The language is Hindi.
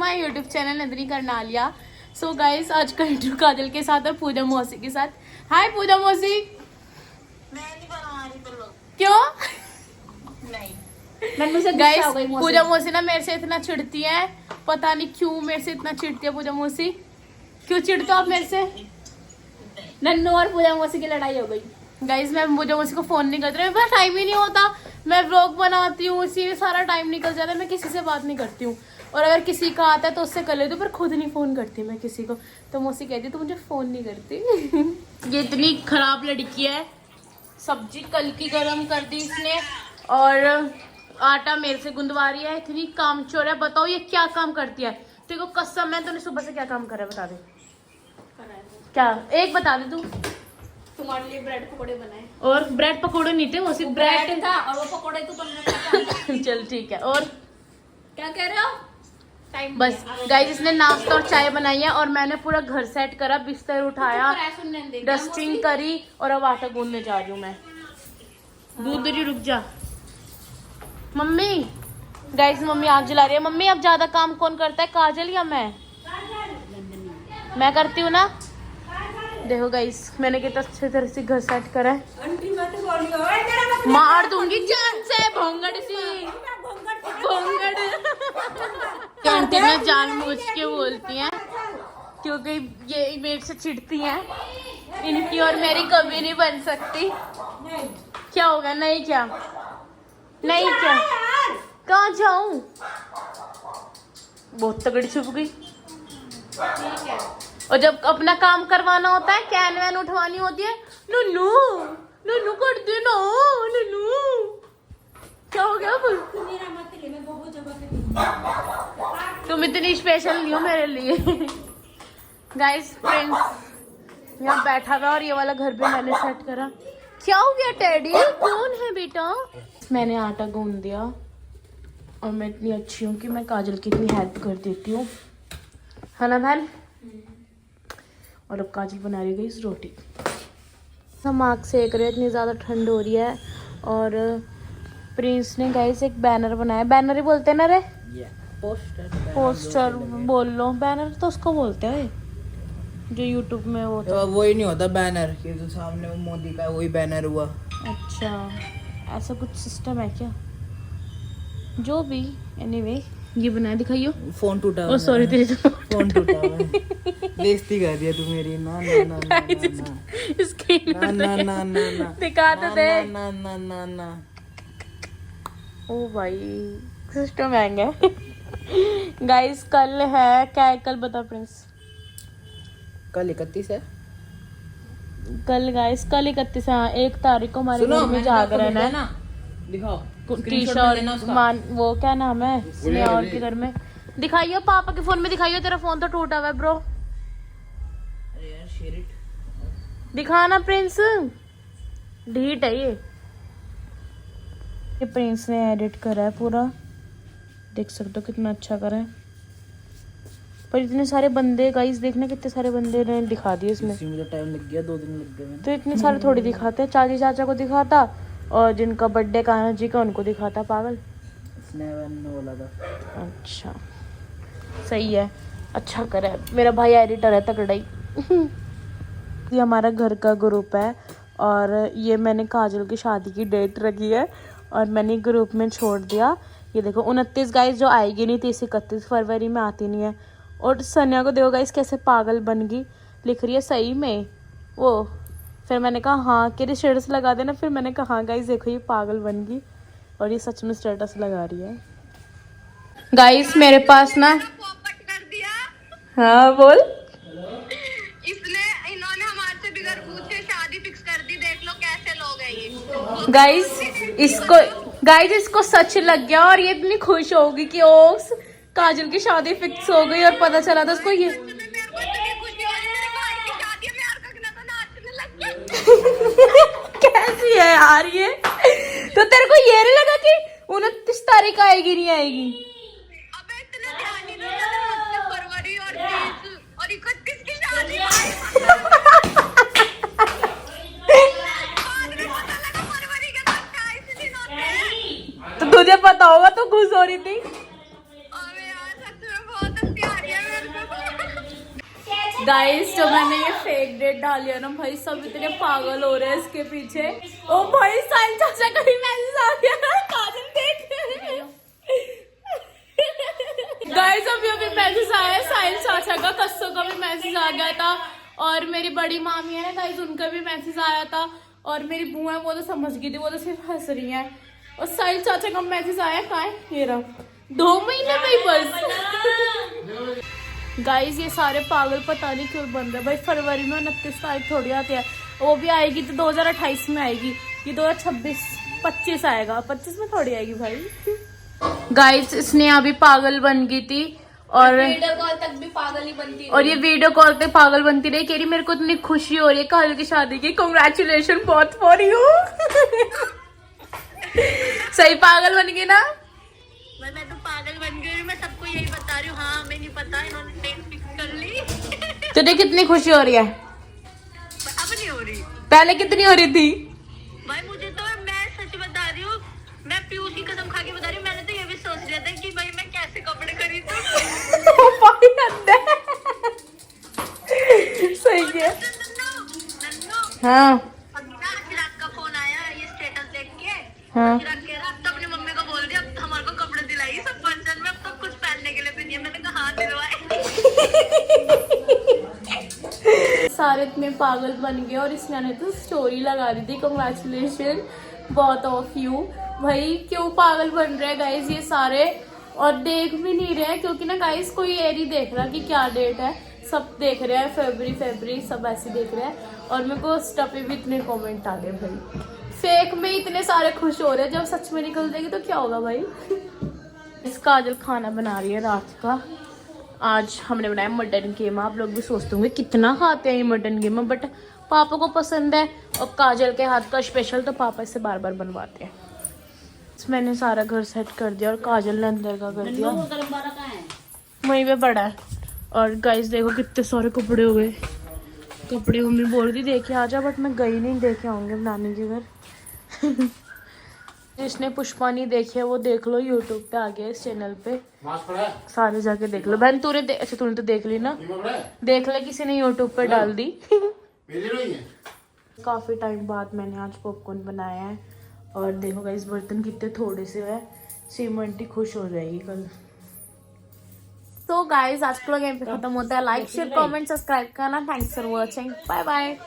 My YouTube channel Nandini Karnalia. So guys आज का इंटरव्यू काजल के साथ और पूजा मौसी के साथ। हाय पूजा मौसी। मैं नहीं बना रही तो लोग क्यों? नहीं गाइस पूजा मौसी ना मेरे से इतना चिढ़ती है, पता नहीं क्यों मेरे से इतना चिढ़ती है पूजा मौसी। क्यों चिढ़ते हो आप मेरे से? नन्नू और पूजा मौसी की लड़ाई हो गई। गाइस मैं पूजा मौसी को फोन नहीं करती, मेरे पास टाइम ही नहीं होता। मैं व्लॉग बनाती हूँ, उसी में सारा टाइम निकल जाता है। मैं किसी से बात नहीं करती हूँ, और अगर किसी का आता है तो उससे कर लेती हूँ, पर खुद नहीं फोन करती मैं किसी को। तो मौसी कहती तू मुझे फोन नहीं करती। ये इतनी खराब लड़की है। सब्जी कल की गरम कर दी इसने और आटा मेरे से गुंदवा रही है। इतनी कामचोर है, बताओ ये क्या काम करती है। तेरे को कसम है, तूने सुबह से क्या काम करा है बता दे। क्या एक बता दे तू। तुम्हारे लिए ब्रेड पकोड़े बनाए। और ब्रेड पकोड़े नहीं थे, वो सिर्फ ब्रेड था और वो पकोड़े तो बनने चल ठीक है। और क्या कह रहे हो? टाइम बस गाइस इसने नाश्ता और चाय बनाई है और मैंने पूरा घर सेट करा, बिस्तर उठाया, डस्टिंग करी और अब आटा गूंदने जा रही हूँ मैं। दूध दे रुक जा मम्मी। गाइस मम्मी आग जला रही है। मम्मी अब ज्यादा काम कौन करता है, काजल या मैं करती हूँ ना। देखो गाइस मैंने कितना अच्छे तरह से घर सेट करा है। मार दूंगी जान से भोंगड़ सी भोंगड़। आंटी ना जानबूझ के बोलती हैं क्योंकि ये मेरे से चिढ़ती हैं। इनकी और मेरी कभी नहीं बन सकती। क्या होगा? नहीं क्या नहीं क्या कहाँ जाऊं? बहुत तगड़ी छुप गई। ठीक है। और जब अपना काम करवाना होता है, कैन वैन उठवानी होती है, नुनू नुनू कर दे ना नुनू। क्या हो गया? तुम इतनी स्पेशल नहीं हो मेरे लिए। गाइस फ्रेंड्स यहाँ बैठा था और ये वाला घर भी मैंने सेट करा। क्या हो गया टेडी? कौन है बेटा? मैंने आटा गूंद दिया और मैं इतनी अच्छी हूँ कि मैं काजल की इतनी हेल्प कर देती हूँ, है ना बहन? और अब काजल बना रही गई इस रोटी। हम आग सेक रहे, इतनी ज़्यादा ठंड हो रही है। और प्रिंस ने गाइस एक बैनर बनाया। बैनर ही बोलते हैं ना रे? पोस्टर बोल लो। बैनर तो उसको बोलते हैं जो यूट्यूब में वो तो वही नहीं होता बैनर, ये तो सामने वो मोदी का वही बैनर हुआ। अच्छा ऐसा कुछ सिस्टम है क्या? जो भी एनीवे ये बनाया दिखाइयो। फोन टूटा ओ सॉरी तेरी तो फोन टूटा हुआ है। बेइज्जती कर दिया तू मेरी। ना ना ना ना ना स्क्रीन ना ना ना ना ना दिखा तो दे। ना ना ना ना। ओ भाई सिस्टम महंगा है। गाइस कल है क्या है? कल बता प्रिंस। कल 31 है। कल गाइस कल 31 है। 1 तारीख को हमारे घर में जागरण है ना। दिखाओ टी शर्ट मान वो क्या नाम है स्नेहल के घर में। दिखाइयो पापा के फोन में दिखाइयो। तेरा फोन तो टूटा हुआ है ब्रो। अरे यार शेयर इट। दिखाना प्रिंस। ढीट है ये प्रिंस ने एडिट करा है पूरा, देख सकते हो कितना अच्छा करा है। पर इतने सारे बंदे गाइस देखना, कितने सारे बंदे ने दिखा दिए इसमें। मुझे टाइम लग गया, 2 दिन लग गए। तो इतने सारे थोड़ी दिखाते हैं। चाची चाचा को दिखाता और जिनका बर्थडे कान्हा जी का उनको दिखाता। पागल बोला था। अच्छा सही है, अच्छा करा है। मेरा भाई एडिटर है तगड़ा ही। ये हमारा घर का ग्रुप है और ये मैंने काजल की शादी की डेट रखी है और मैंने ग्रुप में छोड़ दिया। ये देखो 29 गाइस जो आएगी नहीं थी, 31 फरवरी में आती नहीं है। और सनिया को देखो गाइस कैसे पागल बन गई, लिख रही है सही में वो। फिर मैंने कहा हाँ कि स्टेटस लगा देना। फिर मैंने कहा हाँ गाइस देखो ये पागल बन गई और ये सच में स्टेटस लगा रही है। गाइस मेरे पास ना कर दिया हाँ बोल। इसने इन्होंने हमारे से बिगर पूछे शादी फिक्स कर दी। देख लो कैसे लोग हैं ये। गाइस इसको सच लग गया और ये इतनी खुश होगी कि ओक्स काजल की शादी फिक्स हो गई और पता चला था उसको ये। मेरे को इतनी खुशी हो रही, मेरे भाई की शादी है, मैं यार कखना तो नाचने लग गया। कैसी है यार ये? तो तेरे को ये नहीं लगा कि 29 तारीख आएगी नहीं आएगी? अबे इतने ध्यान ही नहीं था। फरवरी और 30 और 31 की शादी बाद में पता लगा फरवरी के बाद 28 दिन होते हैं। तो तुझे पता होगा तो खुश हो रही थी। अबे यार सच में बहुत अच्छी गाइस जो मैंने ये फेक डेट डाली है ना भाई, सब इतने पागल हो रहे हैं इसके पीछे। ओ भाई साइल चाचा का भी मैसेज आ गया ना, काजल देख। गाइस अभी मैसेज आया साहिल चाचा का, कस्सों का भी मैसेज आ गया था, और मेरी बड़ी मामी है ना गाइस, उनका भी मैसेज आया था, और मेरी बुआ है वो तो समझ गई थी, वो तो सिर्फ हंस रही है। और साहिल चाचा का मैसेज आया, कहाँ है ये रहा, 2 महीने में ही बस। गाइस ये सारे पागल पता नहीं क्यों बन रहे भाई। फरवरी में 29 तारीख थोड़ी आती है, वो भी आएगी तो 2028 में आएगी, ये 2026-25 आएगा, 25 में थोड़ी आएगी भाई। गाइस इसने अभी पागल बन गई थी, और वीडियो कॉल तक भी पागल ही बनती रही। और ये वीडियो कॉल पे पागल बनती रही, कह रही मेरे को इतनी खुशी हो रही है काजल की शादी की, कांग्रेचुलेशन बहुत फॉर यू। सही पागल बन गई ना? मैं तो पागल बन गई, मैं सबको यही बता रही हूँ। हाँ हमें नहीं पता, इन्होंने डेट फिक्स कर ली। तुझे कितनी खुशी हो रही है? अब नहीं हो रही। पहले कितनी हो रही थी? भाई मुझे तो, मैं सच बता रही हूँ, मैं पीयूष की कसम खा के बता रही हूँ, मैंने तो ये भी सोच लिया था कि भाई मैं कैसे कपड़े खरीदूं। सही है। नन्नू, हाँ चिराग का फोन आया ये स्टेटस देख के। हाँ। चिराग कह रहा अब तो अपनी मम्मी को बोल दिया, अब हमारे को कपड़े दिलाई सब फंक्शन में, अब तो कुछ पहनने के लिए भी नहीं है। मैंने कहा हाँ दिलवाए। सारे इतने पागल बन गए, और इसने तो स्टोरी लगा दी थी, कांग्रेचुलेशन बहुत ऑफ यू। भाई क्यों पागल बन रहे हैं गाइस ये सारे, और देख भी नहीं रहे हैं, क्योंकि ना गाइस कोई ये नहीं देख रहा कि क्या डेट है, सब देख रहे हैं फरवरी, सब ऐसे देख रहे हैं। और मेरे को इंस्टा पे भी इतने कमेंट आ गए भाई, फेक में इतने सारे खुश हो रहे हैं, जब सच में निकल जाएगी तो क्या होगा भाई। इस काजल खाना बना रही है रात का, आज हमने बनाया मटन कीमा। आप लोग भी सोचते होंगे कितना खाते हैं ये मटन कीमा, बट पापा को पसंद है, और काजल के हाथ का स्पेशल, तो पापा इससे बार बार बनवाते हैं। मैंने सारा घर सेट कर दिया, और काजल ने अंदर का कर दिया, वहीं पे पड़ा है। और गाइस देखो कितने सारे कपड़े हो गए, कपड़े मम्मी बोल रही देखे आ जा, बट मैं गई नहीं, देखे आऊंगे नानी के घर। जिसने पुष्पा नहीं देखी है वो देख लो, यूट्यूब पे आ गया इस चैनल पे, सारे जाके देख लो। बहन तूने अच्छा तूने तो देख ली ना, देख ले, किसी ने यूट्यूब पे डाल दी। काफी टाइम बाद मैंने आज पॉपकॉर्न बनाया है, और देखो गाइस बर्तन कितने थोड़े से है, सीमेंटी खुश हो जाएगी कल। तो गाइस आज का व्लॉग यहीं पे खत्म होता है। लाइक शेयर कमेंट सब्सक्राइब करना। Thanks for watching, bye bye.